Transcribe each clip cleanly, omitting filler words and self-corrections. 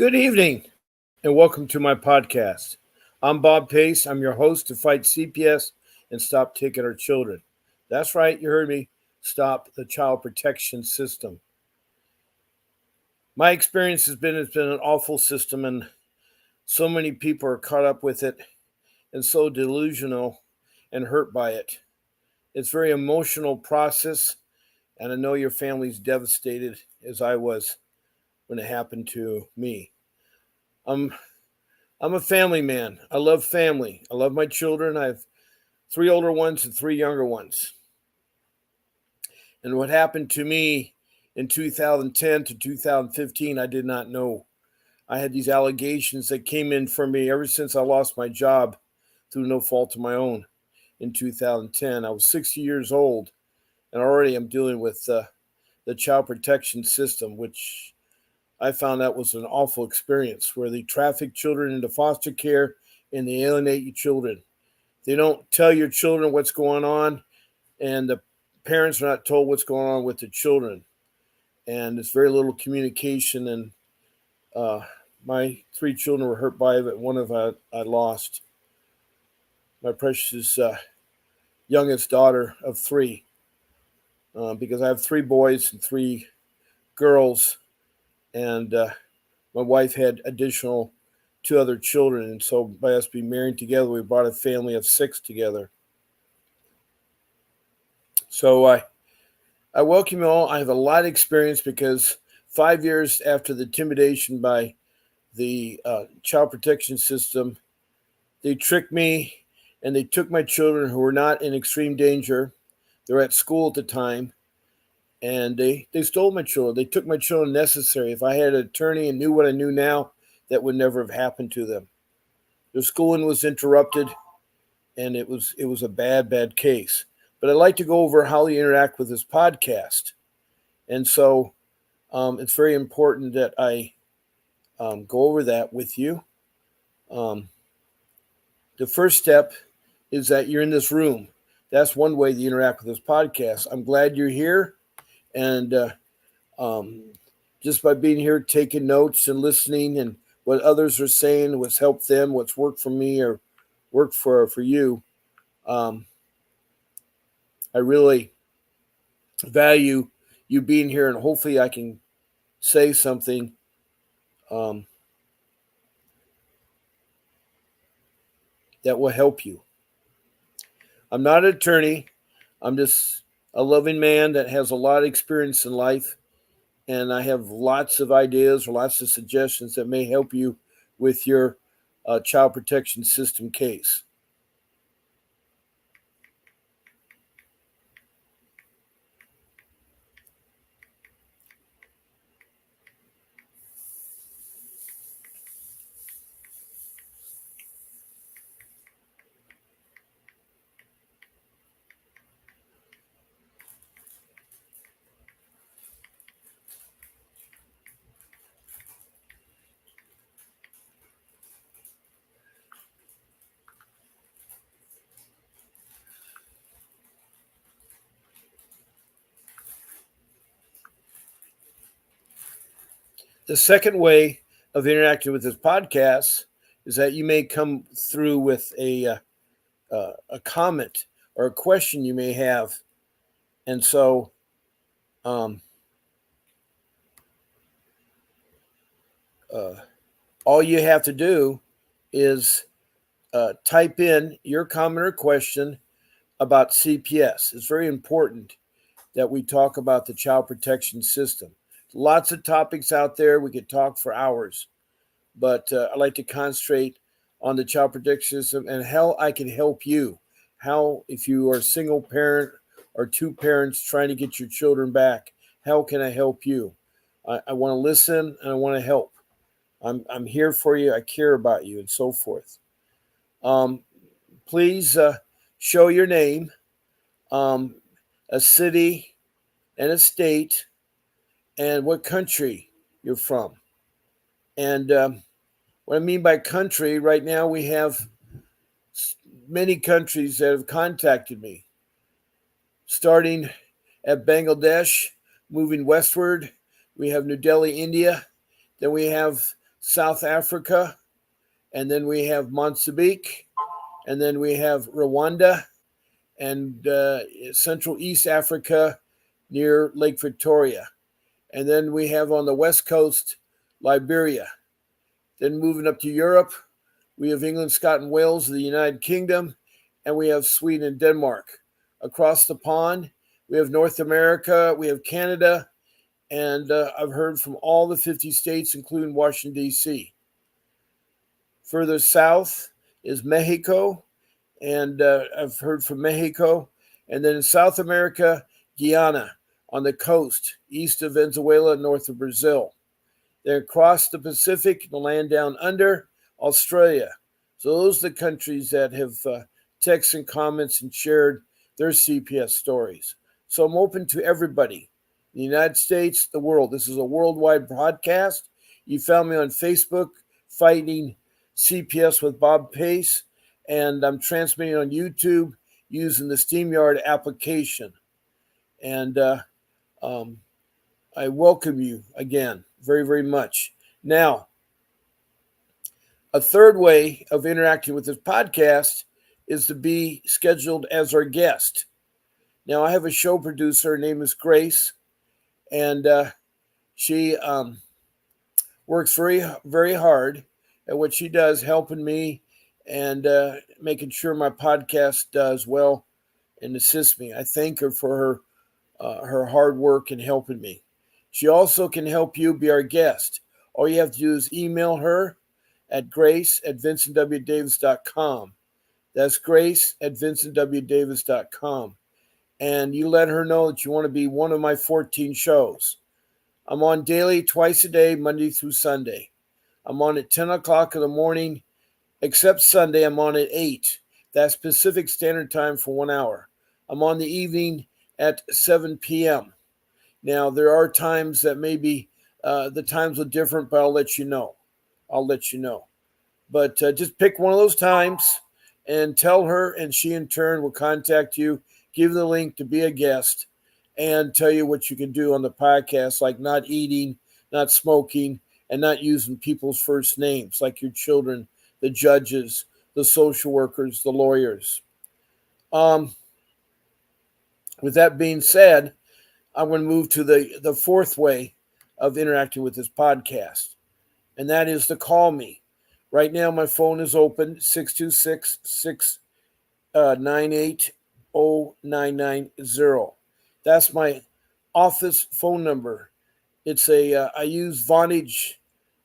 Good evening, and welcome to my podcast. I'm Bob Pace. I'm your host to fight CPS and stop taking our children. That's right, you heard me. Stop the child protection system. My experience has been it's been an awful system, and so many people are caught up with it and so delusional and hurt by it. It's a very emotional process, and I know your family's devastated as I was when it happened to me. I'm I'm a family man. I love family. I love my children. I have three older ones and three younger ones. And what happened to me in 2010 to 2015, I did not know. I had these allegations that came in for me ever since I lost my job through no fault of my own in 2010. I was 60 years old, and already I'm dealing with the child protection system, which I found that was an awful experience where they traffic children into foster care and they alienate your children. They don't tell your children what's going on, and the parents are not told what's going on with the children. And there's very little communication. And uh, my three children were hurt by it. One of I lost. My precious youngest daughter of three, because I have three boys and three girls, and my wife had additional two other children. And so by us being married together, we brought a family of six together. So I welcome you all. I have a lot of experience because 5 years after the intimidation by the child protection system, they tricked me and they took my children who were not in extreme danger. They were at school at the time, and they stole my children. They took my children necessary. If I had an attorney and knew what I knew now, that would never have happened to them. Their schooling was interrupted, and it was a bad case. But I'd like to go over how they interact with this podcast. And so it's very important that I go over that with you. The first step is that you're in this room. That's one way to interact with this podcast. I'm glad you're here. And just by being here, taking notes and listening and what others are saying, what's helped them, what's worked for me or worked for you, I really value you being here, and hopefully I can say something that will help you. I'm not an attorney. I'm just a loving man that has a lot of experience in life, and I have lots of ideas or lots of suggestions that may help you with your child protection system case. The second way of interacting with this podcast is that you may come through with a comment or a question you may have. And so all you have to do is type in your comment or question about CPS. It's very important that we talk about the child protection system. Lots of topics out there. We could talk for hours, but I like to concentrate on the child protection system and how I can help you. How, if you are a single parent or two parents trying to get your children back, how can I help you? I want to listen and I want to help. I'm here for you. I care about you, and so forth. Please show your name, a city, and a state, and what country you're from. And what I mean by country, right now we have many countries that have contacted me, starting at Bangladesh, moving westward. We have New Delhi, India. Then we have South Africa, and then we have Mozambique, and then we have Rwanda, and Central East Africa near Lake Victoria. And then we have on the west coast, Liberia. Then moving up to Europe, we have England, Scotland, Wales, the United Kingdom, and we have Sweden and Denmark. Across the pond, we have North America, we have Canada, and I've heard from all the 50 states, including Washington, D.C. Further south is Mexico, and I've heard from Mexico. And then in South America, Guyana, on the coast, east of Venezuela, north of Brazil. Then across the Pacific, the land down under, Australia. So those are the countries that have texted and comments and shared their CPS stories. So I'm open to everybody. The United States, the world. This is a worldwide broadcast. You found me on Facebook, Fighting CPS with Bob Pace, and I'm transmitting on YouTube using the StreamYard application. And I welcome you again very, very much. Now, a third way of interacting with this podcast is to be scheduled as our guest. Now, I have a show producer. Her name is Grace, and she works very, very hard at what she does, helping me and making sure my podcast does well and assists me. I thank her for her hard work and helping me. She also can help you be our guest. All you have to do is email her at grace@vincentwdavis.com. That's grace@vincentwdavis.com. And you let her know that you want to be one of my 14 shows. I'm on daily, twice a day, Monday through Sunday. I'm on at 10 o'clock in the morning, except Sunday, I'm on at 8. That's Pacific Standard Time for 1 hour. I'm on the evening at 7 p.m. Now, there are times that maybe the times are different, but I'll let you know. But just pick one of those times and tell her, and she in turn will contact you, give the link to be a guest, and tell you what you can do on the podcast, like not eating, not smoking, and not using people's first names, like your children, the judges, the social workers, the lawyers. With that being said, I'm going to move to the fourth way of interacting with this podcast, and that is to call me. Right now, my phone is open, 626-698-0990. That's my office phone number. I use Vonage.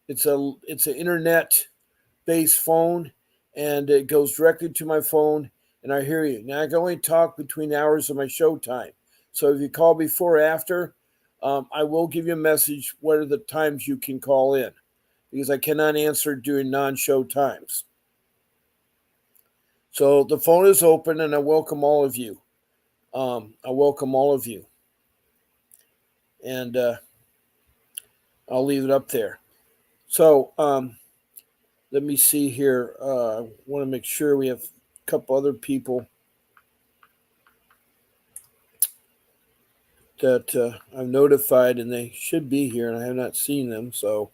It's an internet-based phone, and it goes directly to my phone, and I hear you. Now, I can only talk between the hours of my show time. So if you call before or after, I will give you a message what are the times you can call in, because I cannot answer during non-show times. So the phone is open, and I welcome all of you. And I'll leave it up there. So let me see here. I want to make sure we have a couple other people that I've notified, and they should be here, and I have not seen them. So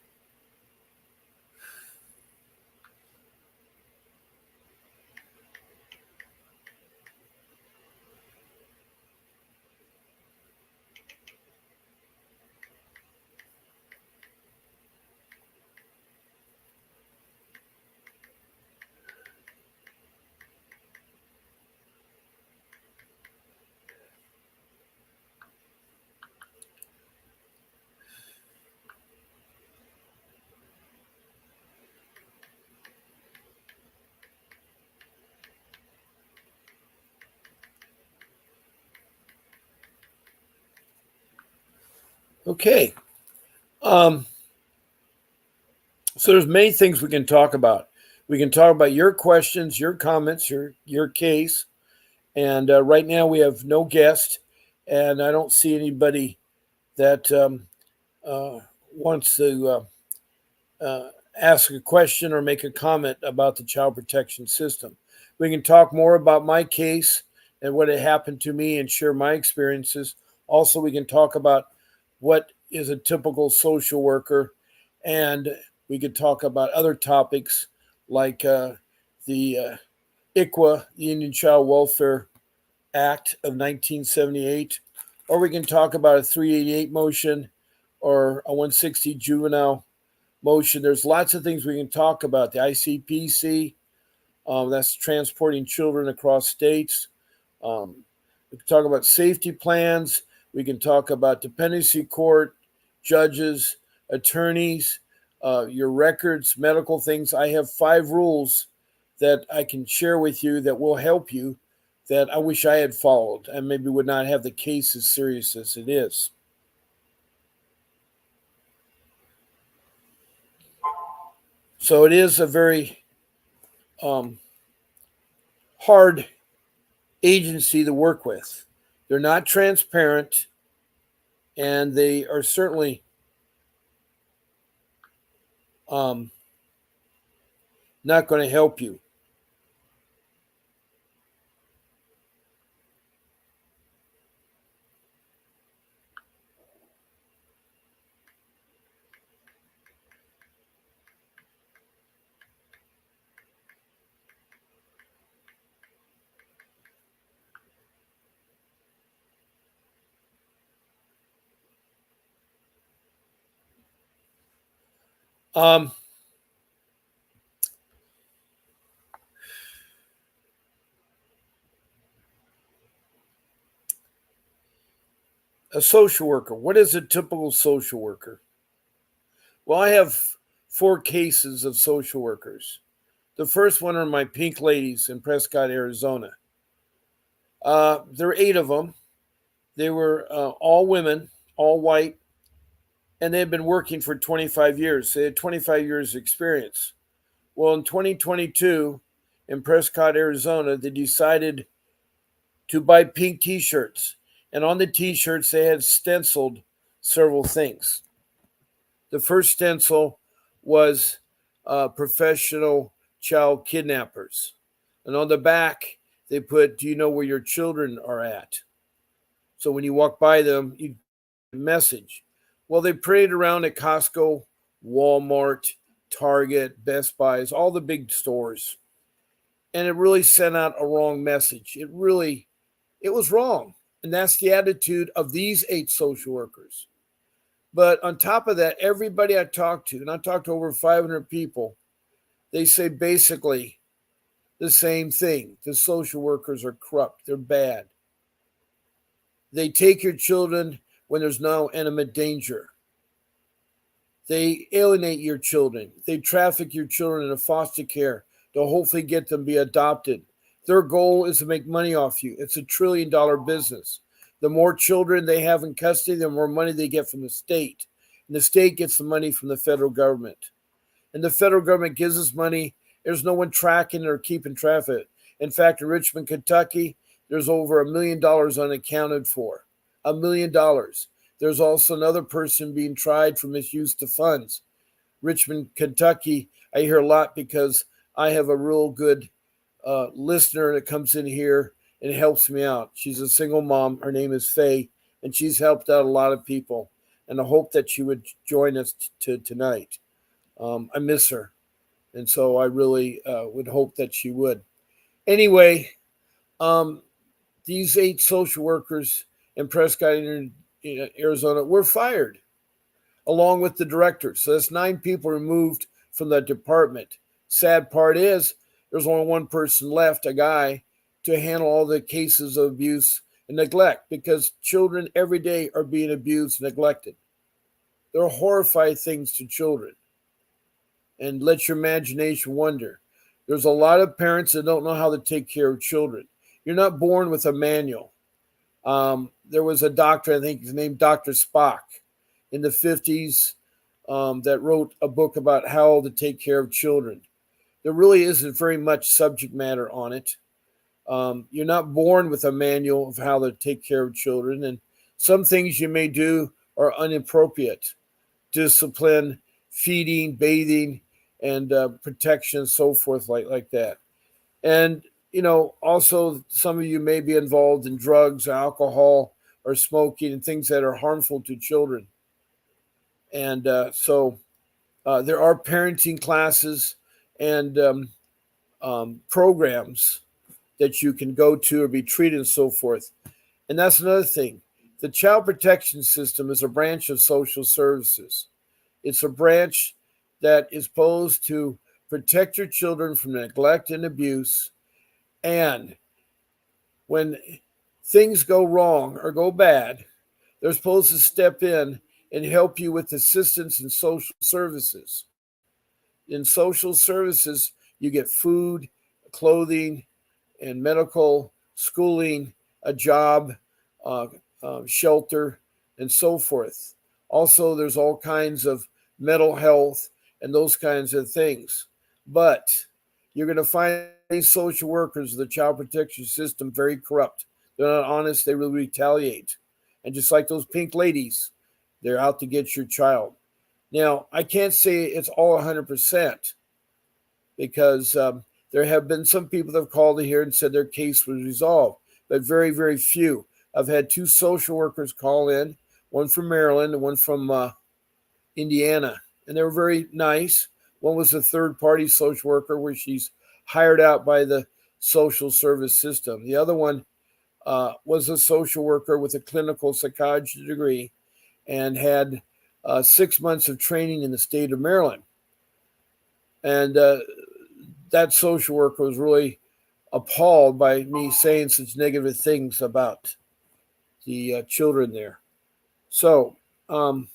okay. So there's many things we can talk about. We can talk about your questions, your comments, your case. And right now we have no guest, and I don't see anybody that wants to ask a question or make a comment about the child protection system. We can talk more about my case and what had happened to me and share my experiences. Also, we can talk about what is a typical social worker, and We could talk about other topics like the ICWA, the Indian Child Welfare Act of 1978, or we can talk about a 388 motion or a 160 juvenile motion. There's lots of things we can talk about. The ICPC, that's transporting children across states. We can talk about safety plans. We can talk about dependency court, judges, attorneys, your records, medical things. I have 5 rules that I can share with you that will help you that I wish I had followed and maybe would not have the case as serious as it is. So it is a very hard agency to work with. They're not transparent, and they are certainly not going to help you. Um, a social worker. What is a typical social worker? Well, I have 4 cases of social workers. The first one are my pink ladies in Prescott, Arizona. There were 8 of them. They were all women, all white, and they had been working for 25 years. They had 25 years experience. Well, in 2022, in Prescott, Arizona, they decided to buy pink t-shirts. And on the t-shirts, they had stenciled several things. The first stencil was professional child kidnappers. And on the back, they put, "Do you know where your children are at?" So when you walk by them, you get a message. Well, they paraded around at Costco, Walmart, Target, Best Buys, all the big stores. And it really sent out a wrong message. It was wrong. And that's the attitude of these 8 social workers. But on top of that, everybody I talked to, and I talked to over 500 people, they say basically the same thing. The social workers are corrupt. They're bad. They take your children when there's no imminent danger. They alienate your children. They traffic your children into foster care to hopefully get them to be adopted. Their goal is to make money off you. It's $1 trillion business. The more children they have in custody, the more money they get from the state. And the state gets the money from the federal government. And the federal government gives us money. There's no one tracking or keeping track of it. In fact, in Richmond, Kentucky, there's over $1 million unaccounted for. $1 million. There's also another person being tried for misuse of funds. Richmond, Kentucky, I hear a lot because I have a real good listener that comes in here and helps me out. She's a single mom. Her name is Faye, and she's helped out a lot of people. And I hope that she would join us tonight. I miss her, and so I really would hope that she would. Anyway, these 8 social workers in Prescott, Arizona, were fired, along with the director. So that's 9 people removed from the department. Sad part is there's only one person left, a guy, to handle all the cases of abuse and neglect, because children every day are being abused and neglected. There are horrifying things to children. And let your imagination wander. There's a lot of parents that don't know how to take care of children. You're not born with a manual. There was a doctor, I think his name Dr. Spock, in the 50s that wrote a book about how to take care of children. There really isn't very much subject matter on it. You're not born with a manual of how to take care of children, and some things you may do are inappropriate. Discipline, feeding, bathing, and protection, so forth, like that. And also some of you may be involved in drugs, alcohol, or smoking, and things that are harmful to children. And so There are parenting classes and programs that you can go to or be treated and so forth. And that's another thing. The child protection system is a branch of social services. It's a branch that is supposed to protect your children from neglect and abuse. And when things go wrong or go bad, they're supposed to step in and help you with assistance in social services. In social services, you get food, clothing, and medical, schooling, a job, uh, shelter, and so forth. Also, there's all kinds of mental health and those kinds of things. But you're going to find these social workers, the child protection system, very corrupt. They're not honest, they will retaliate. And just like those pink ladies, they're out to get your child. Now, I can't say it's all 100% because there have been some people that have called in here and said their case was resolved, but very, very few. I've had two social workers call in, one from Maryland and one from Indiana, and they were very nice. One was a third party social worker where she's hired out by the social service system. The other one was a social worker with a clinical psychology degree and had 6 months of training in the state of Maryland. And that social worker was really appalled by me saying such negative things about the children there. So, um,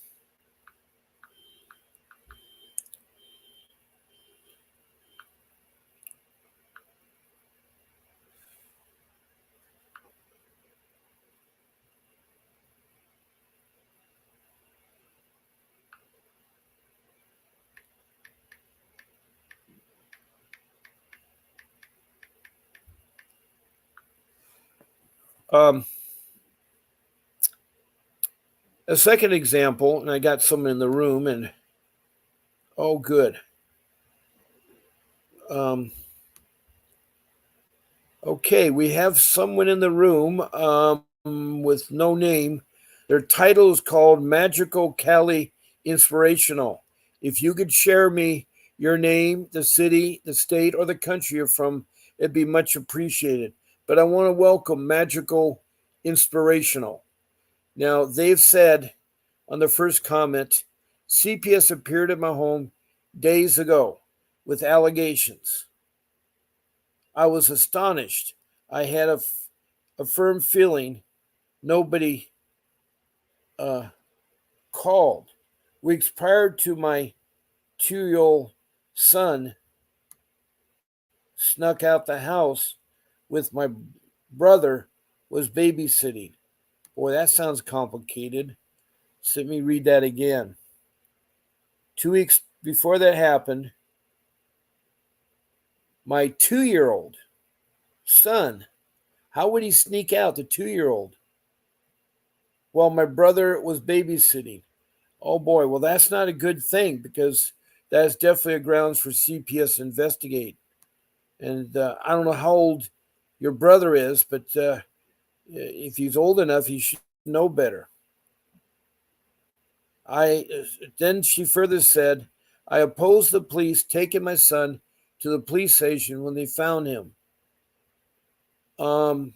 a second example, and I got someone in the room, and oh, good. Um, okay, we have someone in the room with no name. Their title is called Magical Cali Inspirational. If you could share me your name, the city, the state, or the country you're from, it'd be much appreciated. But I want to welcome Magical Inspirational. Now, they've said on the first comment, CPS appeared at my home days ago with allegations. I was astonished. I had a firm feeling nobody uh, called. Weeks prior to my 2 year old son snuck out the house with my brother was babysitting. Boy, that sounds complicated. So let me read that again. 2 weeks before that happened, my 2 year old son, how would he sneak out, the 2 year old? While my brother was babysitting. Oh boy, well, that's not a good thing because that's definitely a grounds for CPS to investigate. And I don't know how old your brother is, but if he's old enough, he should know better. I then she further said, I opposed the police taking my son to the police station when they found him. Um,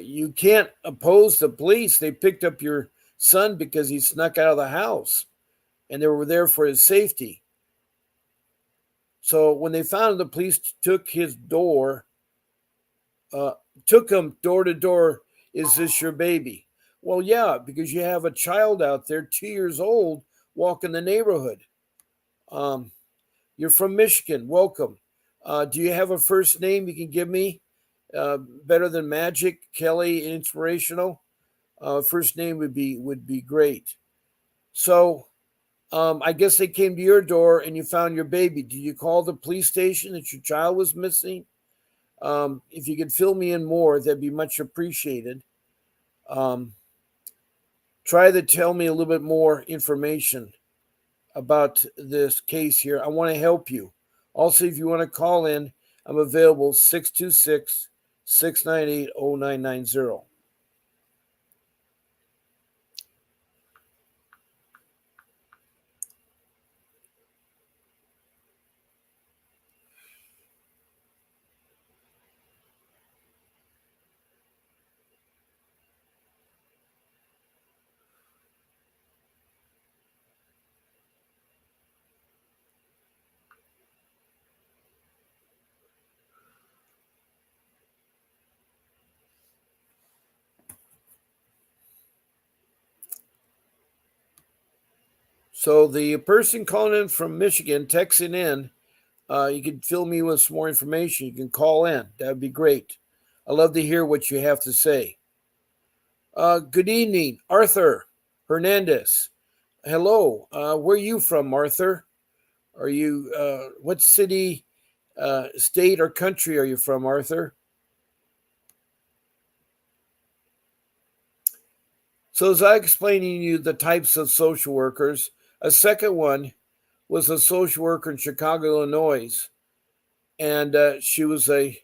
you can't oppose the police. They picked up your son because he snuck out of the house, and they were there for his safety. So when they found him, the police took his door, uh, took him door to door. Is this your baby? Well, yeah, because you have a child out there, 2 years old, walking the neighborhood. Um, you're from Michigan. Welcome. Do you have a first name you can give me? Better than Magic, Kelly, Inspirational. First name would be great. So I guess they came to your door and you found your baby. Did you call the police station that your child was missing? If you could fill me in more, that'd be much appreciated. Um, Try to tell me a little bit more information about this case here. I want to help you. Also, if you want to call in, I'm available 626 698 0990. So the person calling in from Michigan, texting in, you can fill me with some more information. You can call in. That would be great. I love to hear what you have to say. Good evening, Arthur Hernandez. Hello. Where are you from, Arthur? Are you, what city, state, or country are you from, Arthur? So, as I explaining to you the types of social workers, a second one was a social worker in Chicago, Illinois, and she was a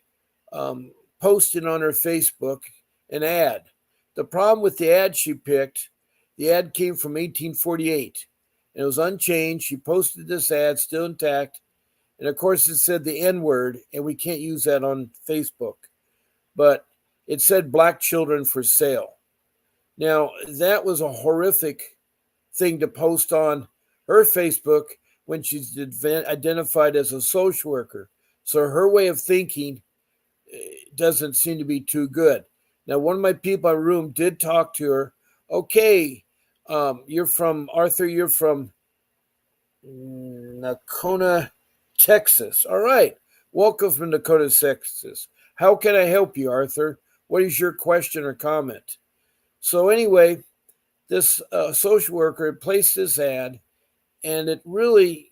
um, posting on her Facebook an ad. The problem with the ad she picked, the ad came from 1848, and it was unchanged. She posted this ad, still intact, and of course it said the N word, and we can't use that on Facebook. But it said black children for sale. Now that was a horrific thing to post on her Facebook when she's identified as a social worker. So her way of thinking doesn't seem to be too good. Now, one of my people in the room did talk to her. Okay, you're from Arthur. You're from Nakona, Texas. All right. Welcome from Dakota, Texas. How can I help you, Arthur? What is your question or comment? So anyway, this social worker had placed this ad, and it really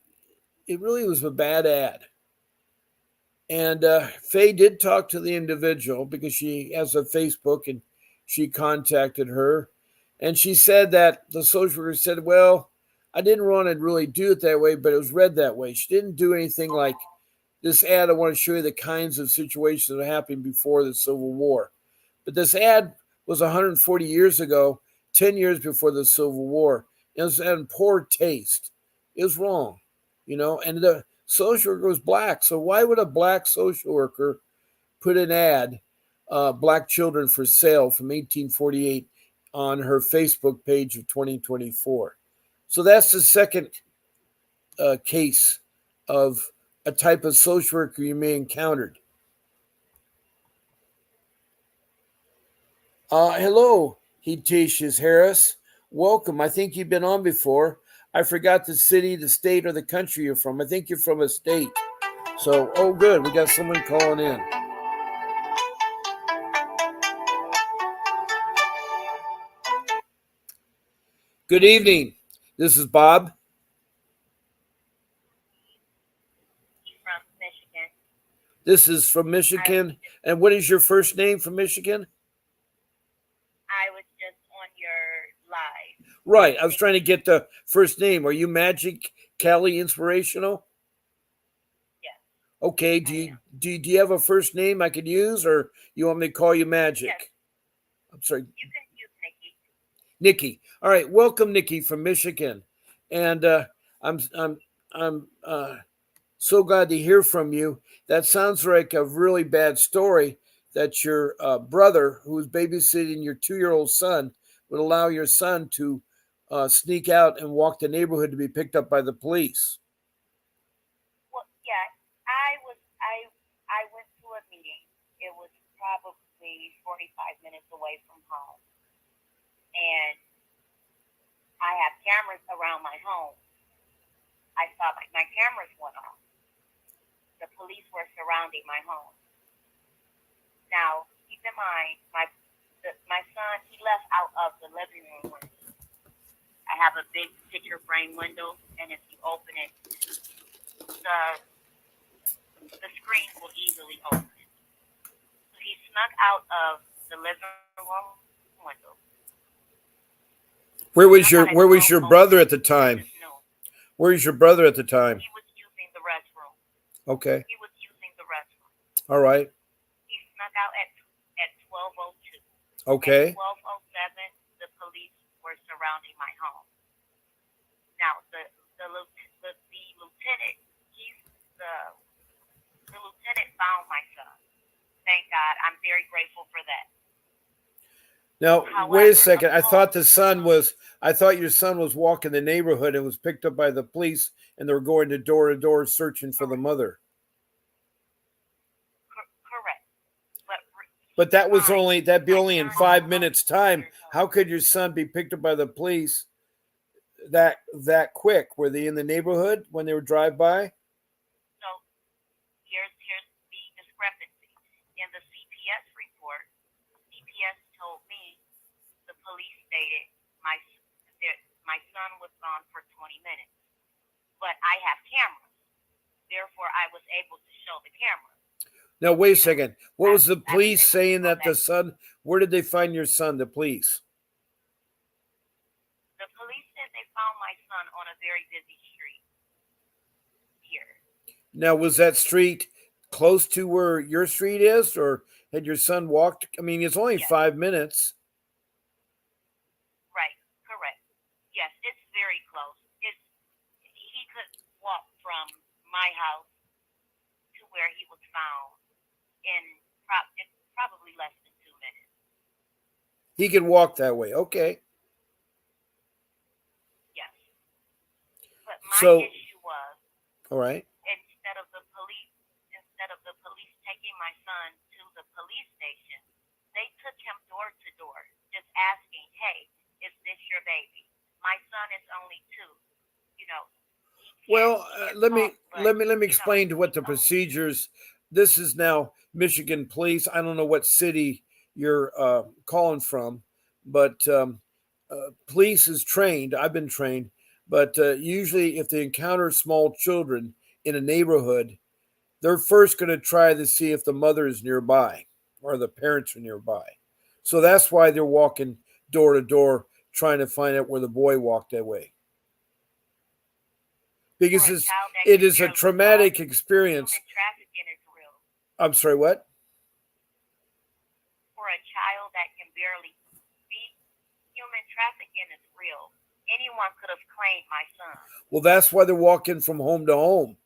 was a bad ad. And Faye did talk to the individual because she has a Facebook, and she contacted her. And she said that the social worker said, well, I didn't want to really do it that way, but it was read that way. She didn't do anything like this ad. I want to show you the kinds of situations that happened before the Civil War. But this ad was 140 years ago, 10 years before the Civil War. It was in poor taste. It was wrong, and the social worker was black. So why would a black social worker put an ad, black children for sale from 1848 on her Facebook page of 2024? So that's the second case of a type of social worker you may encountered. Hello, Hitatius Harris. Welcome. I think you've been on before. I forgot the city, the state, or the country you're from. I think you're from a state. So, oh, good. We got someone calling in. Good evening. This is Bob. From Michigan. This is from Michigan. And what is your first name from Michigan? I was just on your live. Right. I was trying to get the first name. Are you Magic Kelly Inspirational? Yes. Okay. Do you have a first name I could use, or you want me to call you Magic? Yes. I'm sorry. You can use Nikki. Nikki. All right. Welcome, Nikki from Michigan. And I'm so glad to hear from you. That sounds like a really bad story that your brother, who was babysitting your 2-year-old son, would allow your son to sneak out and walk the neighborhood to be picked up by the police. Well, yeah, I went to a meeting. It was probably 45 minutes away from home, and I have cameras around my home. I saw my cameras went off. The police were surrounding my home. Now, keep in mind, my son, he left out of the living room window. I have a big picture frame window, and if you open it, the screen will easily open. So he snuck out of the living room window. Where was your brother at the time? Where was your brother at the time? He was using the restroom. Okay. He was using the restroom. All right. He snuck out at 12:02. Okay. At 12:07, the police were surrounding my home. Now the lieutenant, the lieutenant found my son. Thank God. I'm very grateful for that. Now, wait a second. I thought your son was walking the neighborhood and was picked up by the police, and they were going to door searching for the mother. Correct. But that'd be only in 5 minutes time. How could your son be picked up by the police that quick? Were they in the neighborhood when they were drive by? So here's the discrepancy. In the CPS report, CPS told me the police stated my son was gone for 20 minutes, but I have cameras. Therefore, I was able to show the camera. Now wait a second. What was the I was police able to saying go that the back. son? Where did they find your son? The police. The police said they found my son on a very busy street here. Now was that street close to where your street is, or had your son walked? I mean, it's only Yes, 5 minutes. right, correct. Yes, it's very close. He could walk from my house to where he was found in it's probably less than 2 minutes. He could walk that way. Okay. Yes, but my So, issue was all right. instead of the police taking my son to the police station, they took him door to door, just asking, "Hey, is this your baby? My son is only 2. You know, Well, he can let talk, me but let me explain to what he's the only 2." procedures. This is now Michigan Police. I don't know what city you're calling from, but police is trained. I've been trained, but usually if they encounter small children in a neighborhood, they're first going to try to see if the mother is nearby or the parents are nearby. So that's why they're walking door to door, trying to find out where the boy walked that way, For because a child that it can is a barely talk, traumatic experience. human trafficking is real. I'm sorry, what? For a child that can barely speak, human trafficking is real. Anyone could have claimed my son. Well, that's why they're walking from home to home.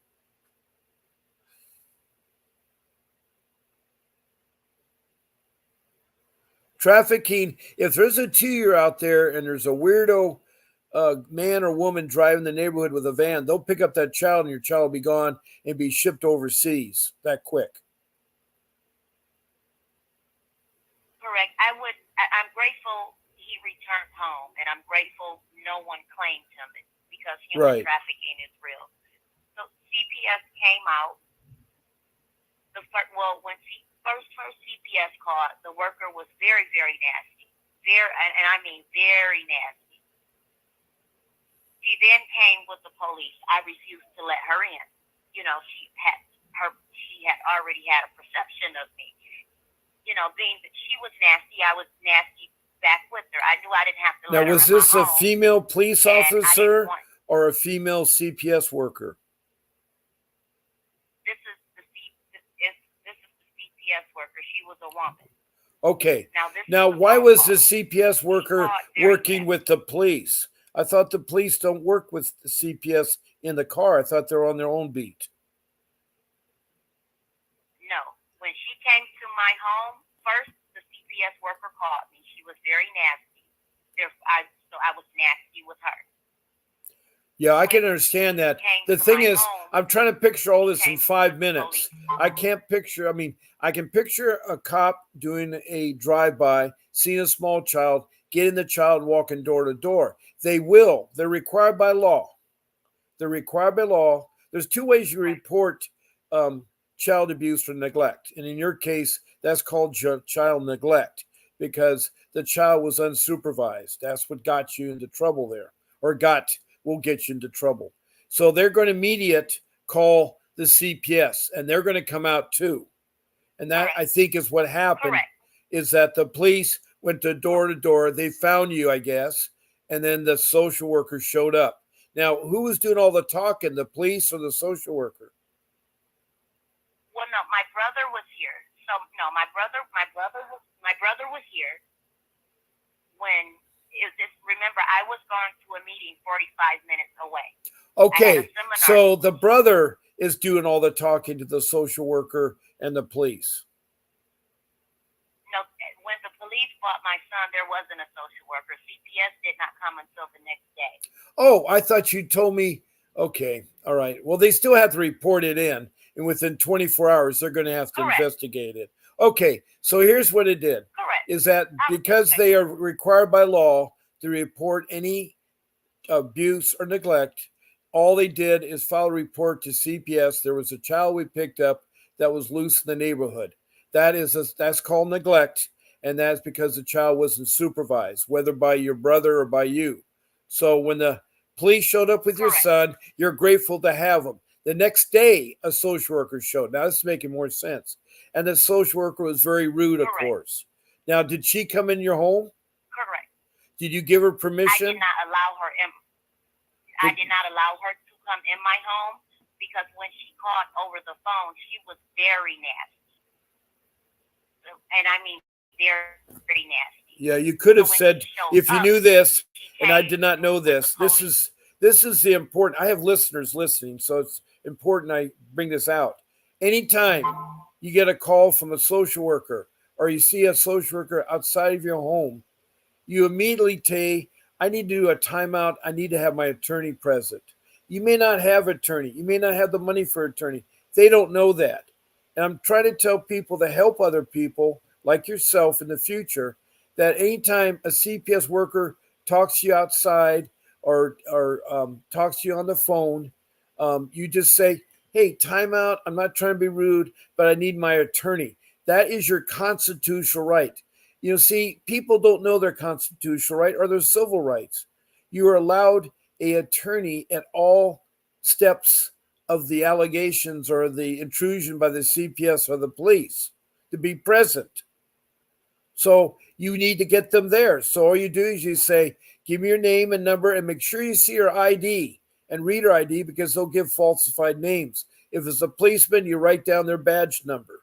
Trafficking, if there's a 2 year out there and there's a weirdo man or woman driving the neighborhood with a van, they'll pick up that child and your child will be gone and be shipped overseas that quick. Correct. I'm grateful he returned home, and I'm grateful no one claimed him because human Right. trafficking is real. So CPS came out. When first CPS called, the worker was very, very nasty. And I mean very nasty. She then came with the police. I refused to let her in. She had already had a perception of me. Being that she was nasty, I was nasty back with her. I knew I didn't have to Now, let her was in my this a home, female police and I didn't officer want. or a female CPS worker? This is this is the CPS worker. She was a woman. Okay. Now this Now, is the why phone was the call. CPS She worker called very working nasty. with the police? I thought the police don't work with the CPS in the car. I thought they were on their own beat. No, when she came to my home first, the CPS worker called me. She was very nasty. So I was nasty with her. Yeah, I can When understand she that. came The to thing my is, home, I'm trying to picture all she this in came 5 with the minutes. police. I can't picture, I mean, I can picture a cop doing a drive by, seeing a small child, getting the child walking door to door. They will. They're required by law. They're required by law. There's 2 ways you Right, report um, child abuse or neglect. And in your case, that's called child neglect because the child was unsupervised. That's what got you into trouble there, or will get you into trouble. So they're going to immediate call the CPS and they're going to come out too. And that, I correct, think, is what happened, correct. is that the police went to door. They found you, I guess, and then the social worker showed up. Now, who was doing all the talking, the police or the social worker? Well, no, my brother was here. So no, my brother was here when is this. Remember, I was going to a meeting 45 minutes away. I had a Okay, seminar so to the attend. brother is doing all the talking to the social worker and the police. No, when the police bought my son, there wasn't a social worker. CPS did not come until the next day. Oh, I thought you told me. Okay, all right. Well, they still have to report it in, and within 24 hours, they're going to have to Correct, investigate it. Okay, so here's what it did: correct. is that I was because they expecting. are required by law to report any abuse or neglect, all they did is file a report to CPS. There was a child we picked up that was loose in the neighborhood. That's called neglect, and that's because the child wasn't supervised, whether by your brother or by you. So when the police showed up with your Correct. son, you're grateful to have them. The next day, a social worker showed. Now this is making more sense. And the social worker was very rude, of Correct. course. Now, did she come in your home? Correct. Did you give her I permission? did not allow her in. I did not allow her to come in my home because when she called over the phone, she was very nasty. And I mean, very nasty. Yeah, you could have So when said, she showed if you up, knew this, she and I came did not know with the this. police. This is the important. I have listeners listening, so it's important I bring this out. Anytime you get a call from a social worker or you see a social worker outside of your home, you immediately say, I need to do a timeout. I need to have my attorney present. You may not have attorney. You may not have the money for attorney. They don't know that. And I'm trying to tell people to help other people like yourself in the future that anytime a CPS worker talks to you outside or talks to you on the phone, you just say, hey, timeout. I'm not trying to be rude, but I need my attorney. That is your constitutional right. You know, see, people don't know their constitutional right or their civil rights. You are allowed a attorney at all steps of the allegations or the intrusion by the CPS or the police to be present. So you need to get them there. So all you do is you say, give me your name and number and make sure you see her ID and read her ID because they'll give falsified names. If it's a policeman, you write down their badge number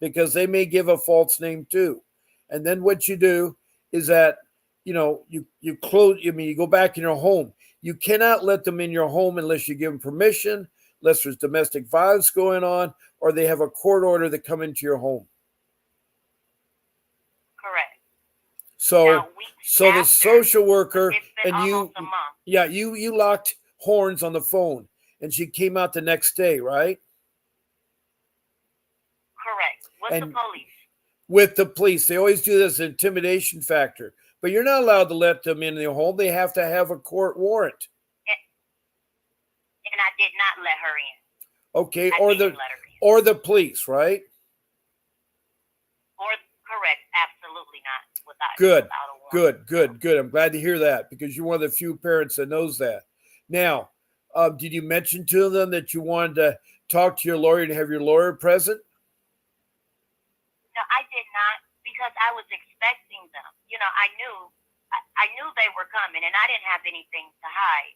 because they may give a false name too. And then what you do is that, you close, you go back in your home. You cannot let them in your home unless you give them permission, unless there's domestic violence going on, or they have a court order to come into your home. Correct. So, Now, so the after, social worker it's been and almost a month. yeah, you locked horns on the phone, and she came out the next day, right? Correct. With the police. With the police, they always do this intimidation factor, but you're not allowed to let them in their home. They have to have a court warrant. And I did not let her in. Okay, I or the police, right? Or correct, absolutely not. Without a warrant. Good. I'm glad to hear that because you're one of the few parents that knows that. Now, did you mention to them that you wanted to talk to your lawyer and have your lawyer present? No, I did not because I was expecting them. I knew they were coming, and I didn't have anything to hide.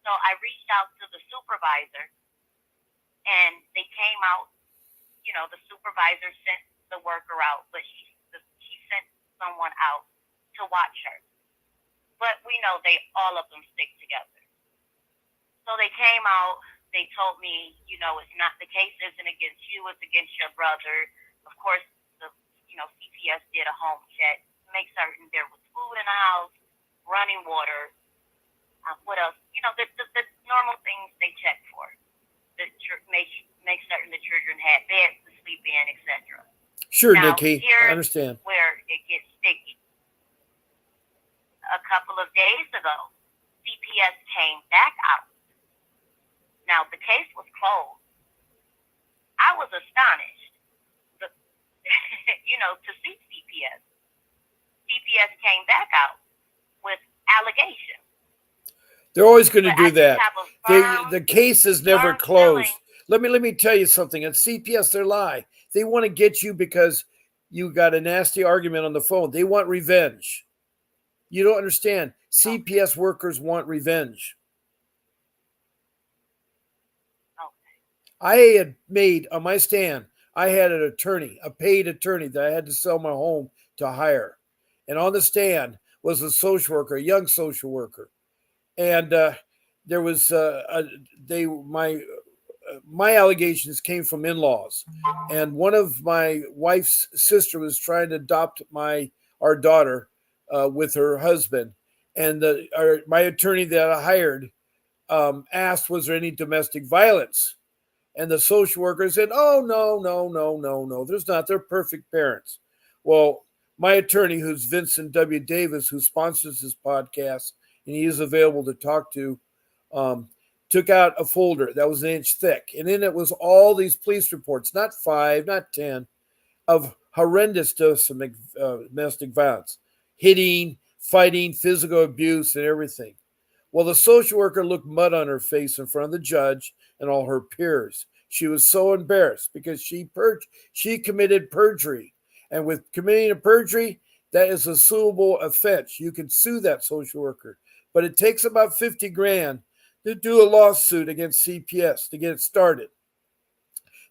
So I reached out to the supervisor, and they came out. The supervisor sent the worker out, but she sent someone out to watch her. But we know all of them stick together. So they came out. They told me, it's not, the case isn't against you, it's against your brother. Of course, CPS did a home check to make certain there was food in the house, running water. What else? The normal things they check for. Make certain the children had beds to sleep in, etc. Sure, Now, Nikki, I understand. Where it gets sticky. A couple of days ago, CPS came back out. Now, the case was closed. I was astonished, to see CPS. CPS came back out with allegations. They're always going to do that. Firm, the case is never closed. Let me tell you something. At CPS, they lie. They want to get you because you got a nasty argument on the phone. They want revenge. You don't understand. CPS workers want revenge. I had made on my stand, I had an attorney, a paid attorney that I had to sell my home to hire. And on the stand was a social worker, a young social worker. And there was my allegations came from in-laws. And one of my wife's sister was trying to adopt our daughter with her husband. And my attorney that I hired asked, was there any domestic violence? And the social worker said, oh, no. There's not. They're perfect parents. Well, my attorney, who's Vincent W. Davis, who sponsors this podcast, and he is available to talk to, took out a folder that was an inch thick. And in it was all these police reports, not 5, not 10, of horrendous domestic violence, hitting, fighting, physical abuse, and everything. Well, the social worker looked mud on her face in front of the judge and all her peers. She was so embarrassed because she committed perjury. And with committing a perjury, that is a suable offense. You can sue that social worker. But it takes about 50 grand to do a lawsuit against CPS to get it started.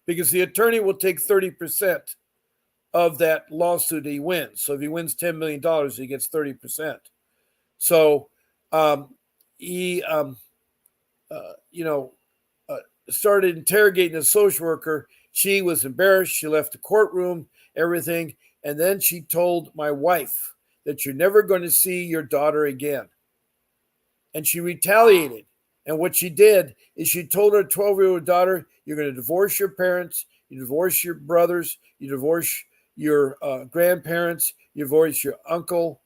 Because the attorney will take 30% of that lawsuit he wins. So if he wins $10 million, he gets 30%. So he, started interrogating the social worker. She was embarrassed. She left the courtroom, everything. And then she told my wife that you're never going to see your daughter again. And she retaliated. And what she did is she told her 12-year-old daughter, you're going to divorce your parents, you divorce your brothers, you divorce your grandparents, you divorce your uncle,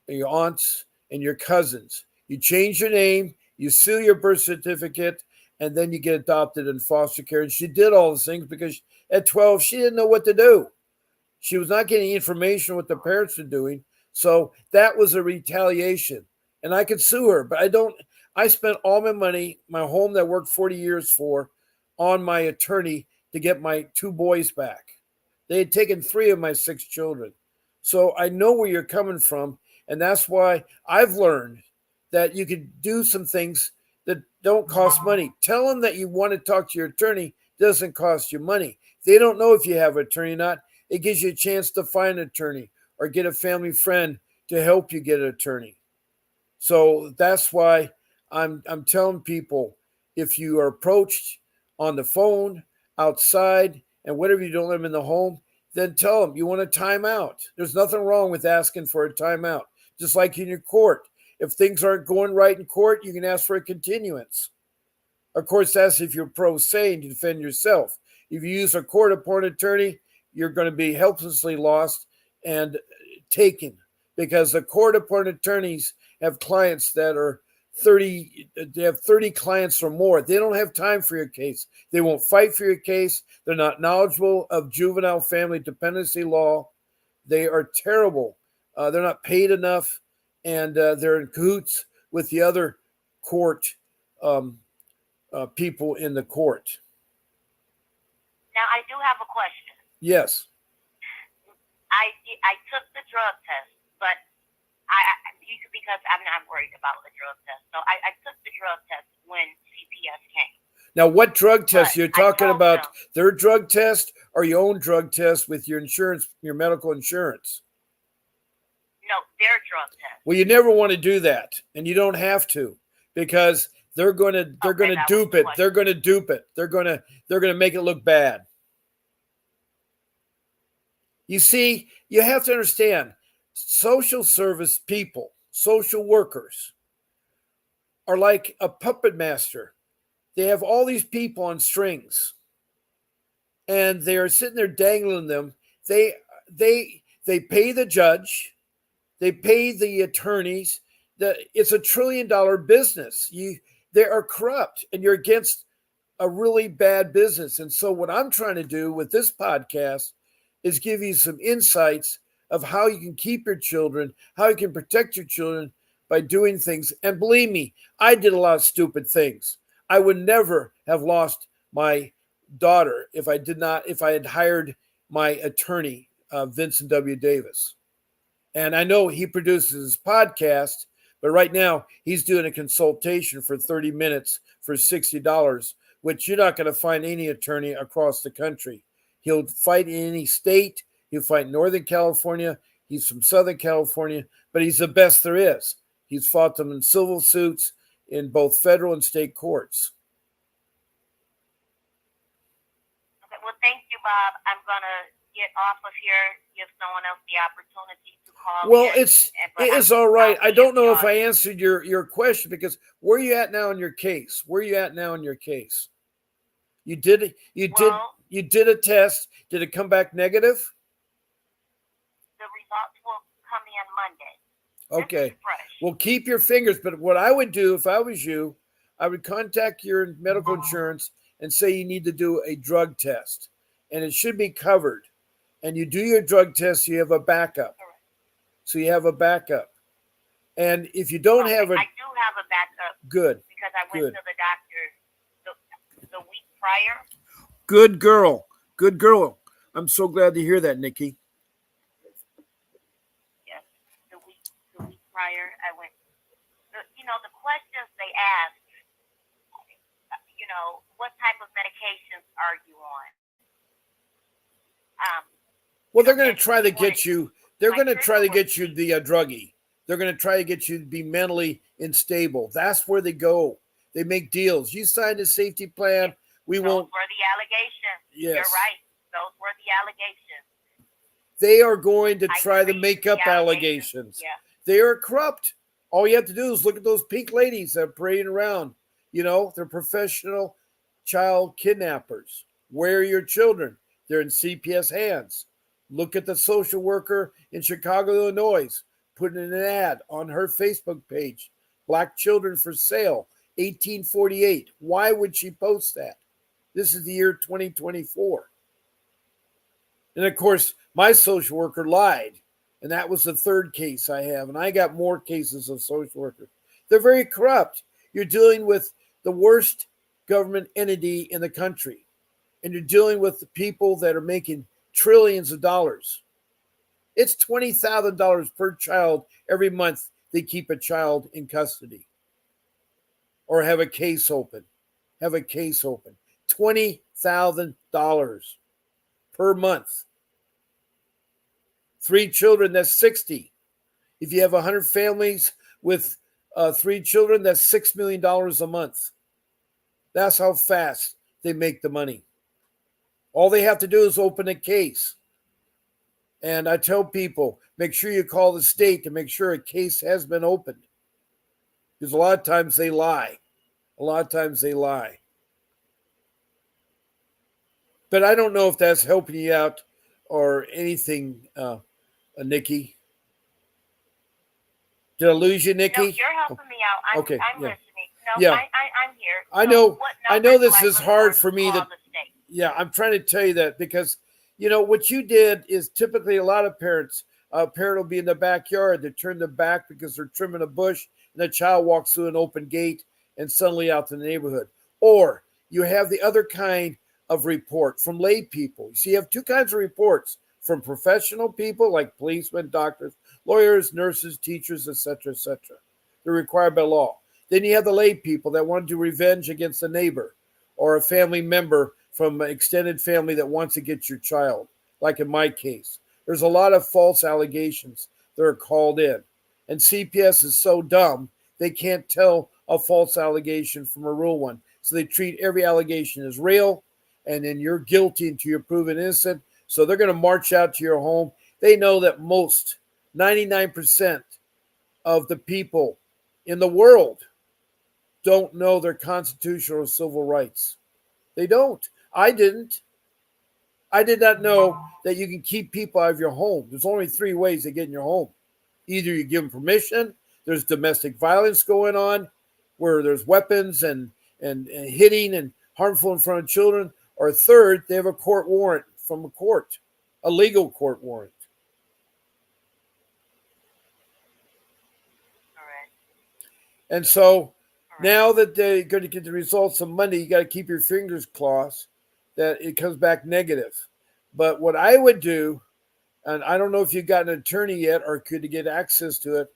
and your aunts, and your cousins. You change your name, you seal your birth certificate, and then you get adopted in foster care. And she did all those things because at 12, she didn't know what to do. She was not getting information what the parents were doing. So that was a retaliation. And I could sue her, but I don't. I spent all my money, my home that I worked 40 years for, on my attorney to get my 2 boys back. They had taken 3 of my 6 children. So I know where you're coming from. And that's why I've learned that you can do some things that don't cost money. Tell them that you want to talk to your attorney. It doesn't cost you money. They don't know if you have an attorney or not. It gives you a chance to find an attorney or get a family friend to help you get an attorney. So that's why I'm telling people, if you are approached on the phone, outside, and whatever, you don't live in the home, then tell them you want a timeout. There's nothing wrong with asking for a timeout. Just like in your court. If things aren't going right in court, you can ask for a continuance. Of course, that's if you're pro se and you defend yourself. If you use a court-appointed attorney, you're going to be helplessly lost and taken, because the court-appointed attorneys have clients that are 30, they have 30 clients or more. They don't have time for your case. They won't fight for your case. They're not knowledgeable of juvenile family dependency law. They are terrible. They're not paid enough, and they're in cahoots with the other court people in the court. Now, I do have a question. Yes. I took the drug test, but because I'm not worried about the drug test. So I took the drug test when CPS came. Now, what drug test you're talking about? Their drug test or your own drug test with your insurance, your medical insurance? No, their drug test. Well, you never want to do that, and you don't have to, because they're going to dupe it. They're going to dupe it. They're going to make it look bad. You see, you have to understand, social service people, social workers, are like a puppet master. They have all these people on strings, and they are sitting there dangling them. They pay the judge, they pay the attorneys. It's $1 trillion business. They are corrupt, and you're against a really bad business. And so what I'm trying to do with this podcast is give you some insights of how you can keep your children, how you can protect your children by doing things. And believe me, I did a lot of stupid things. I would never have lost my daughter if I had hired my attorney, Vincent W. Davis. And I know he produces his podcast, but right now he's doing a consultation for 30 minutes for $60, which you're not going to find any attorney across the country. He'll fight in any state. He'll fight in Northern California. He's from Southern California, but he's the best there is. He's fought them in civil suits in both federal and state courts. Okay, well, thank you, Bob. I'm going to get off of here, give someone else the opportunity to call. Well, it is all right. I don't know if I answered your question, because where are you at now in your case? Where are you at now in your case? You did a test. Did it come back negative? The results will come in Monday. Okay. fresh. Well, keep your fingers. But what I would do if I was you, I would contact your medical insurance and say you need to do a drug test, and it should be covered. And you do your drug test, you have a backup. Correct. So you have a backup. And if you don't Okay, have a I do have a backup good, because I went good, to the doctor the week prior. good girl, good girl. I'm so glad to hear that, Nikki. Yes, the week prior, I went. The questions they asked. What type of medications are you on? Um, Well, they're going and to try to he wanted get you. They're my going to try trigger to was get you sleep. the druggie. They're going to try to get you to be mentally unstable. That's where they go. They make deals. You signed a safety plan. We Those won't. were the allegations. You're Yes, right. Those were the allegations. they are going to I try to agreed to make the up allegations. allegations. Yeah. They are corrupt. All you have to do is look at those pink ladies that are parading around. They're professional child kidnappers. Where are your children? They're in CPS hands. Look at the social worker in Chicago, Illinois, putting an ad on her Facebook page. Black children for sale, 1848. Why would she post that? This is the year 2024. And of course, my social worker lied. And that was the third case I have. And I got more cases of social workers. They're very corrupt. You're dealing with the worst government entity in the country. And you're dealing with the people that are making trillions of dollars. It's $20,000 per child every month they keep a child in custody or have a case open. Have a case open. $20,000 per month. 3 children, that's 60. If you have 100 families with 3 children, that's $6 million a month. That's how fast they make the money. All they have to do is open a case. And I tell people, make sure you call the state to make sure a case has been opened. Because a lot of times they lie. A lot of times they lie. But I don't know if that's helping you out or anything, Nikki. Did I lose you, No, Nikki? you're helping me out. I'm Okay, I'm yeah. listening. No, Yeah. I'm here. I So know. what I number know do this I is look hard to for me call to. the state? Yeah, I'm trying to tell you that because what you did is typically a lot of parents. A parent will be in the backyard. They turn their back because they're trimming a bush, and the child walks through an open gate and suddenly out to the neighborhood. Or you have the other kind of report from lay people. So you have two kinds of reports from professional people like policemen, doctors, lawyers, nurses, teachers, etc., etc. They're required by law. Then you have the lay people that want to do revenge against a neighbor or a family member from an extended family that wants to get your child, like in my case. There's a lot of false allegations that are called in. And CPS is so dumb, they can't tell a false allegation from a real one. So they treat every allegation as real, and then you're guilty until you're proven innocent. So they're going to march out to your home. They know that 99% of the people in the world don't know their constitutional or civil rights. They don't. I didn't. I did not know that you can keep people out of your home. There's only three ways to get in your home. Either you give them permission, there's domestic violence going on, where there's weapons and hitting and harmful in front of children, or third, they have a court warrant from a court, a legal court warrant. Correct. And so Correct. now that they're going to get the results on Monday, you got to keep your fingers crossed that it comes back negative. But what I would do, and I don't know if you've got an attorney yet or could get access to it,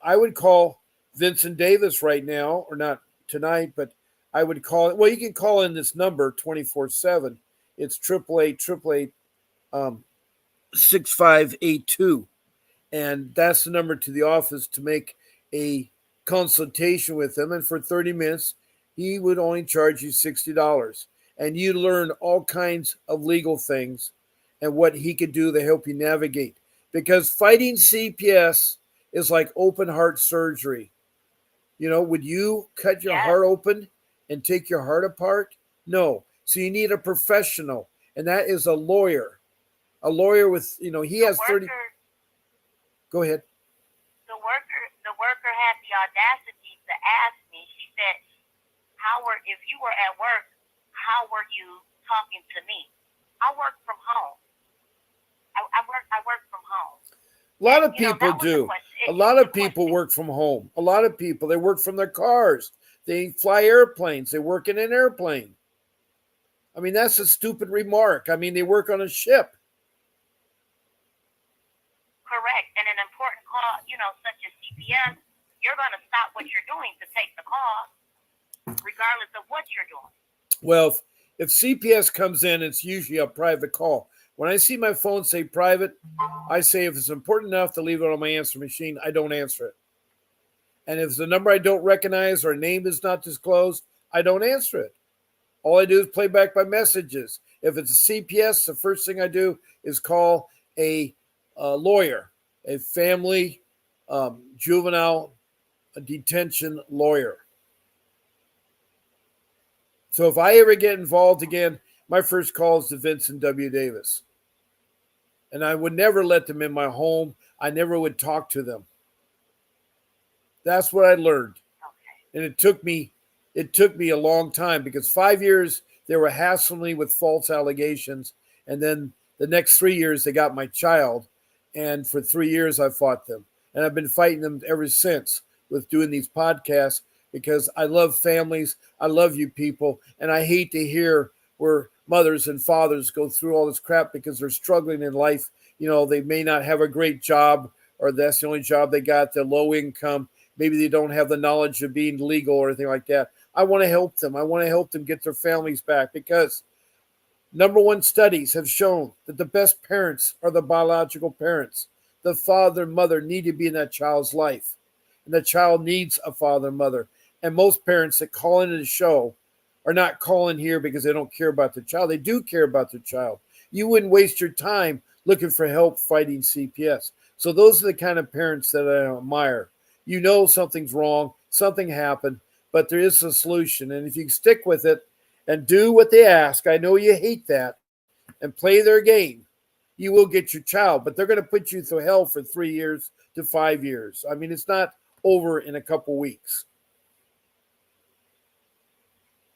I would call Vincent Davis right now, or not tonight, but I would call it. Well, you can call in this number 24/7. It's 888 6582. And that's the number to the office to make a consultation with him. And for 30 minutes, he would only charge you $60. And you learn all kinds of legal things and what he could do to help you navigate. Because fighting CPS is like open heart surgery. Would you cut your Yes. heart open and take your heart apart? No. So you need a professional, and that is a lawyer. A lawyer with, he The has 30. workers, Go ahead. the the audacity to ask me. She said, if you were at work, how were you talking to me? I work from home. I work from home. A lot And, of people do. A lot of people work from home. A lot of people, they work from their cars. They fly airplanes. They work in an airplane. I mean, that's a stupid remark. I mean, they work on a ship. Correct. And an important call, such as CPS, you're going to stop what you're doing to take the call, regardless of what you're doing. Well, if CPS comes in, it's usually a private call. When I see my phone say private, I say if it's important enough to leave it on my answer machine, I don't answer it. And if it's a number I don't recognize or a name is not disclosed, I don't answer it. All I do is play back my messages. If it's a CPS, the first thing I do is call a lawyer, a family juvenile detention lawyer. So if I ever get involved again, my first call is to Vincent W. Davis. And I would never let them in my home. I never would talk to them. That's what I learned. And it took me a long time because 5 years they were hassling me with false allegations. And then the next 3 years they got my child. And for 3 years I fought them. And I've been fighting them ever since with doing these podcasts because I love families. I love you people. And I hate to hear where mothers and fathers go through all this crap because they're struggling in life. They may not have a great job or that's the only job they got. They're low income. Maybe they don't have the knowledge of being legal or anything like that. I want to help them. I want to help them get their families back because number one studies have shown that the best parents are the biological parents. The father and mother need to be in that child's life. And the child needs a father and mother. And most parents that call into the show are not calling here because they don't care about their child. They do care about their child. You wouldn't waste your time looking for help fighting CPS. So those are the kind of parents that I admire. Something's wrong, something happened, but there is a solution. And if you stick with it and do what they ask, I know you hate that, and play their game, you will get your child. But they're going to put you through hell for 3 years to 5 years. I mean, it's not over in a couple weeks.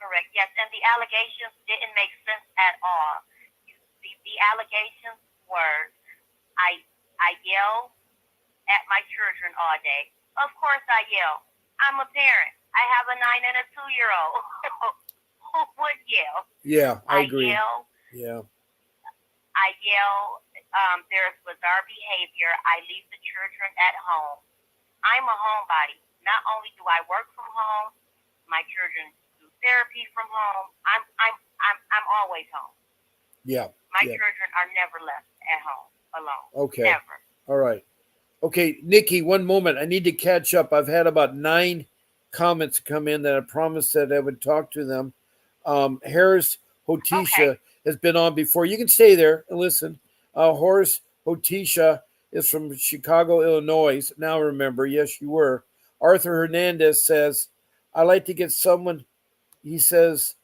Correct. Yes, and the allegations didn't make sense at all. The allegations were, I yell at my children all day. Of course I yell. I'm a parent. I have a 9 and a 2-year-old. Who would yell? Yeah, I agree. Yell. Yeah. I yell. There's bizarre behavior. I leave the children at home. I'm a homebody. Not only do I work from home, my children do therapy from home. I'm always home. Yeah. My children are never left at home alone. Okay. Never. All right. Okay, Nikki, one moment. I need to catch up. I've had about 9 comments come in that I promised that I would talk to them. Harris Hotisha has been on before. You can stay there and listen. Horace Hotisha is from Chicago, Illinois. Now remember, yes, you were. Arthur Hernandez says, I like to get someone, he says,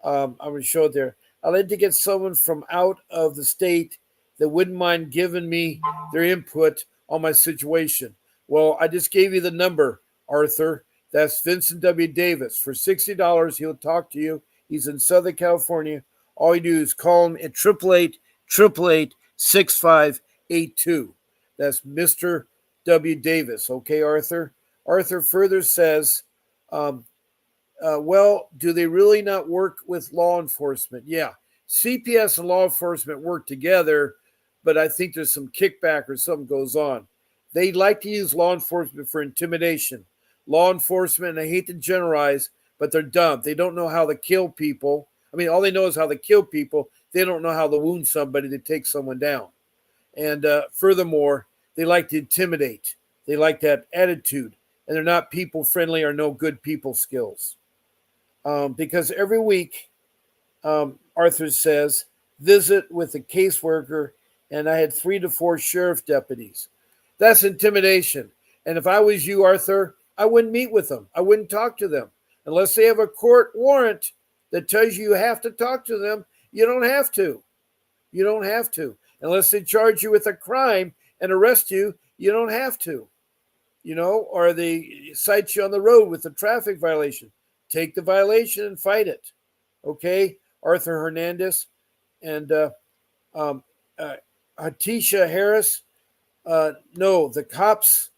I'm going to show it there. I like to get someone from out of the state that wouldn't mind giving me their input on my situation. Well, I just gave you the number, Arthur. That's Vincent W. Davis. For $60, he'll talk to you. He's in Southern California. All you do is call him at 888-888-6582. That's Mr. W. Davis. Okay, Arthur? Arthur further says, well, do they really not work with law enforcement? Yeah. CPS and law enforcement work together, but I think there's some kickback or something goes on. They like to use law enforcement for intimidation. Law enforcement, and I hate to generalize, but they're dumb. They don't know how to kill people. I mean, all they know is how to kill people. They don't know how to wound somebody to take someone down. And furthermore, they like to intimidate. They like that attitude. And they're not people friendly or no good people skills. Because every week, Arthur says, visit with a caseworker, and I had 3 to 4 sheriff deputies. That's intimidation. And if I was you, Arthur, I wouldn't meet with them. I wouldn't talk to them. Unless they have a court warrant that tells you have to talk to them, you don't have to. You don't have to. Unless they charge you with a crime and arrest you, you don't have to. or they cite you on the road with a traffic violation. Take the violation and fight it. Okay, Arthur Hernandez and um, uh, Hatisha Harris. No, the cops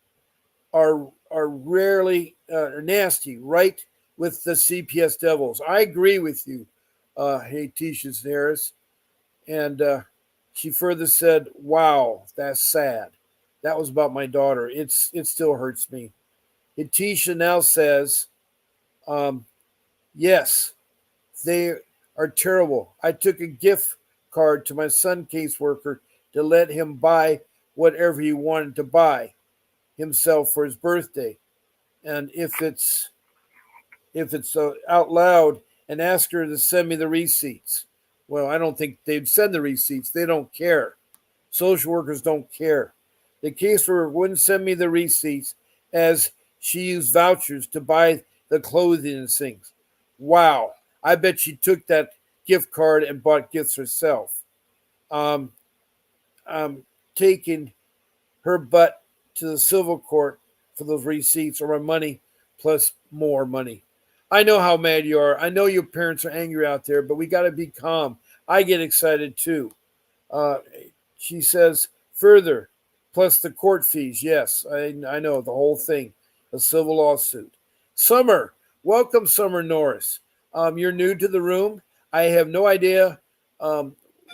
are rarely nasty, right? With the CPS Devils, I agree with you, Hatisha Harris. And she further said, "Wow, that's sad. That was about my daughter. It still hurts me." Hatisha now says, um, "Yes, they are terrible. I took a gift card to my son caseworker to let him buy whatever he wanted to buy himself for his birthday. And if it's out loud and ask her to send me the receipts. Well, I don't think they'd send the receipts. They don't care. Social workers don't care. The caseworker wouldn't send me the receipts as she used vouchers to buy the clothing and things. Wow. I bet she took that gift card and bought gifts herself. Um, I'm taking her butt to the civil court for those receipts or my money plus more money. I know how mad you are. I know your parents are angry out there, but we got to be calm. I get excited too. Uh, she says further, plus the court fees. Yes, I know the whole thing, a civil lawsuit. Summer, welcome, Summer Norris. You're new to the room. I have no idea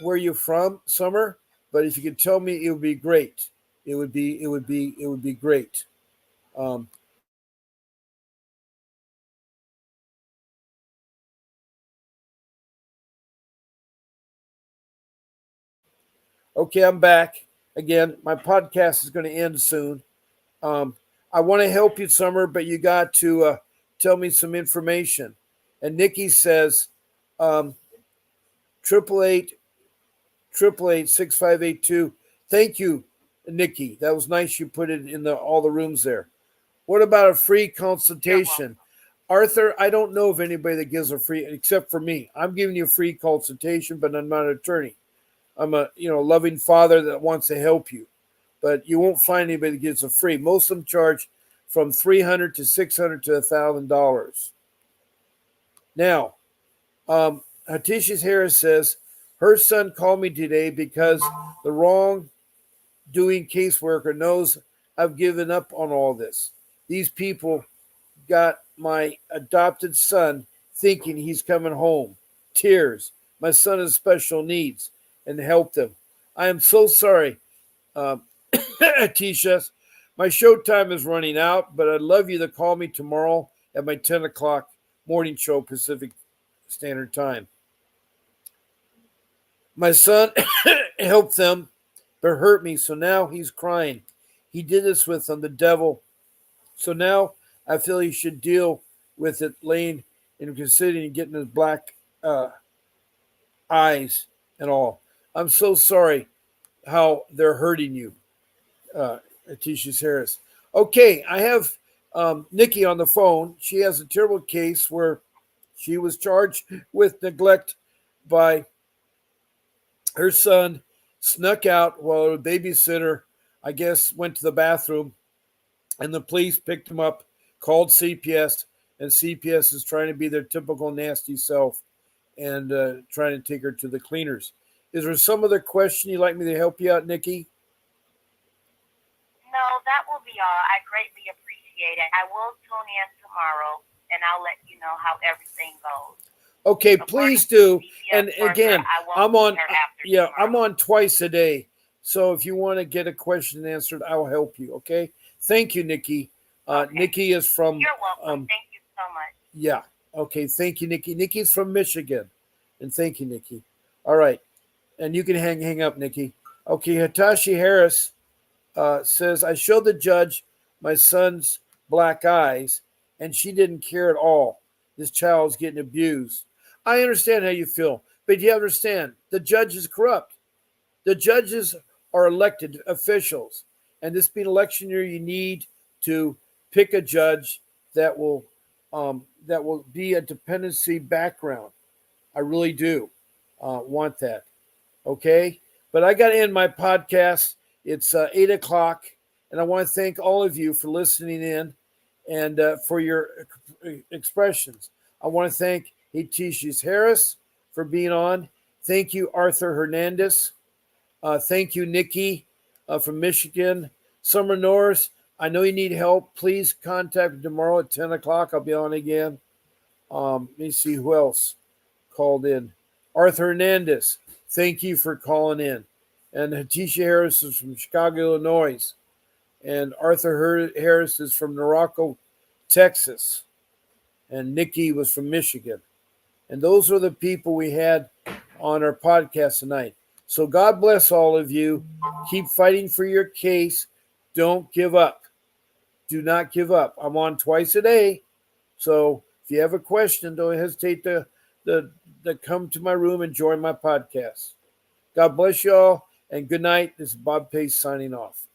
where you're from, Summer, but if you could tell me, it would be great. It would be great. Um, okay, I'm back again. My podcast is going to end soon. Um, I want to help you, Summer, but you got to tell me some information. And Nikki says, um, 888 Thank you, Nikki. That was nice. You put it in all the rooms there. What about a free You're welcome. consultation? Arthur, I don't know of anybody that gives a free, except for me. I'm giving you a free consultation, but I'm not an attorney. I'm a loving father that wants to help you, but you won't find anybody that gives a free. Most of them charge from $300 to $600 to $1,000. Now, Hatisha Harris says her son called me today because the wrongdoing caseworker knows I've given up on all this. These people got my adopted son thinking he's coming home. Tears. My son has special needs and helped him. I am so sorry, um, Tisha. My show time is running out, but I'd love you to call me tomorrow at my 10 o'clock morning show Pacific Standard Time. My son helped them, but hurt me, so now he's crying. He did this with them, the devil. So now I feel he should deal with it, laying and considering getting his black uh, eyes and all. I'm so sorry how they're hurting you, Atisha Harris. Okay, I have Nikki on the phone. She has a terrible case where she was charged with neglect by her son, snuck out while a babysitter, I guess, went to the bathroom, and the police picked him up, called CPS, and CPS is trying to be their typical nasty self and trying to take her to the cleaners. Is there some other question you'd like me to help you out, Nikki? No, that will be all. I greatly appreciate it. I will tune in tomorrow, and I'll let you know how everything goes. Okay, According please to the do. And CPS worker, again, I won't I'm see on. her after Yeah, I'm tomorrow. on twice a day. So if you want to get a question answered, I'll help you. Okay. Thank you, Nikki. Okay. Nikki is from. You're welcome. Um, Thank you so much. yeah. Okay. Thank you, Nikki. Nikki's from Michigan, and thank you, Nikki. All right, and you can hang up, Nikki. Okay, Hitachi Harris says I showed the judge my son's black eyes, and she didn't care at all. This child's getting abused. I understand how you feel, but you understand the judge is corrupt. The judges are elected officials, and this being election year, you need to pick a judge that will be a dependency background. I really do want that. Okay, but I got to end my podcast. It's 8 o'clock, And I want to thank all of you for listening in and for your expressions. I want to thank Hatishis Harris for being on. Thank you, Arthur Hernandez. Thank you, Nikki from Michigan. Summer Norris, I know you need help. Please contact me tomorrow at 10 o'clock. I'll be on again. Let me see who else called in. Arthur Hernandez, thank you for calling in. And Hatisha Harris is from Chicago, Illinois. And Arthur Harris is from Norco, Texas. And Nikki was from Michigan. And those are the people we had on our podcast tonight. So God bless all of you. Keep fighting for your case. Don't give up. Do not give up. I'm on twice a day. So if you have a question, don't hesitate to come to my room and join my podcast. God bless you all, and good night. This is Bob Pace signing off.